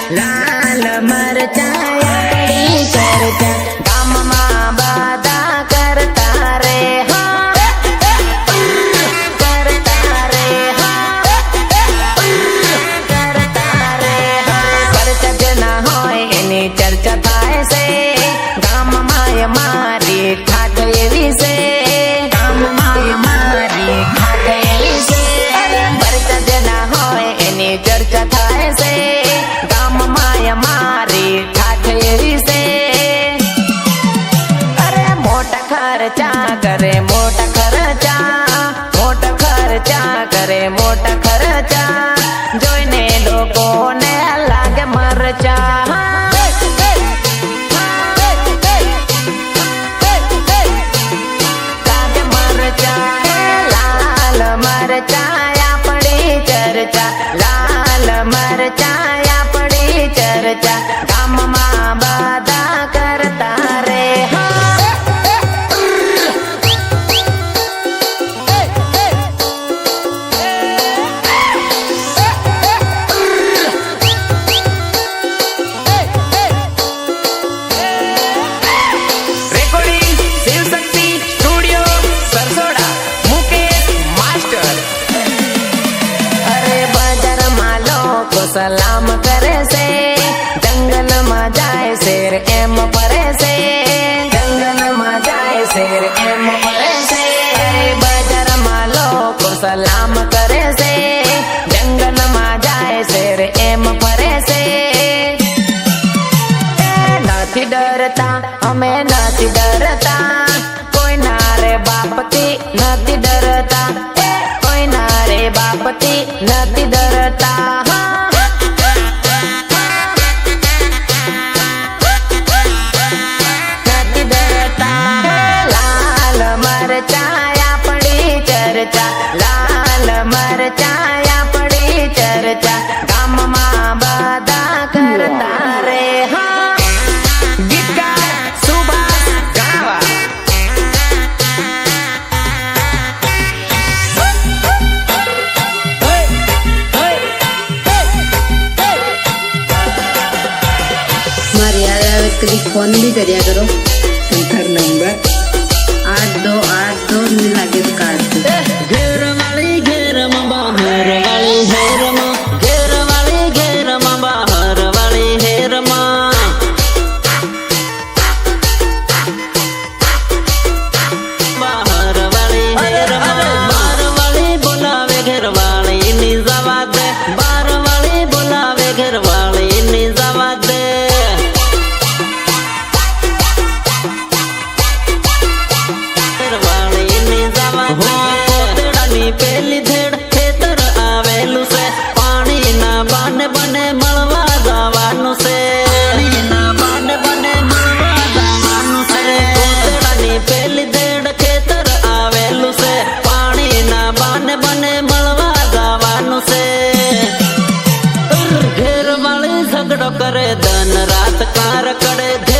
લાલ મરચાયા પડી ચર્ચા ગામમાં બધા કરતા રે કરતા રે કરતા રે ચર્ચા જેના હોય એની ચર્ચા થાય છે ગામમાં મારી ઠાઠ એવી છે ગામમાં મારી ઠાઠ એવી છે ચર્ચા જેના હોય એની ચર્ચા થાય છે ગામમાં મારી ઠાઠ એવી છે અરે મોટા ખર્ચા કરે મોટા ખર્ચા મોટા ખર્ચા કરે મોટા ખર્ચા જોઈને લોકોને લાગે મરચા લાલ મરચાયા પડી ચર્ચા ગામમાં બધા કરતા રે recording Shivshakti studio Sarsoda Mukesh master સલામ કરે છે જંગલમાં જાય શેર એમ ફરે છે જંગલમાં જાય શેર એમ ફરે છે બજારમાં લોકો સલામ કરે છે જંગલમાં જાય શેર એમ ફરે છે નથી ડરતા અમે નથી ડરતા કોઈના રે બાપથી નથી ડરતા કોઈના રે બાપથી નથી ડરતા લાલ મરચાયા પડી ચર્ચા ગામમાં બધા કરતા રે ગીતકાર સુભાષ ગાવા મારી યાદ આવે કદી ફોન બી કર્યા કરો તાર નંબર 8282 ની લાગે તો કાઢ ઘેર વાળી ઘેરમાં બહાર વાળી હેરમાં ઘેર વાળી ઘેરમાં બહાર વાળી હેરમાં બહાર વાળી હેરમાં બાર વાળી બોલાવે ઘેર વાળી ની જવા દે બાર વાળી બોલાવે ઘેર વાળી ની જવા દે પેલી ધેડ ખેતર આવેલું છે પાણી ના બાને બને મળવા જવાનું છે બાને બને મળવા જવાનું છે કોતરાની પેલી ધેડ ખેતર આવેલું છે પાણી ના બાને બને મળવા જવાનું છે ઘેર વાળી ઝઘડો કરે ધન રાત કાર કડે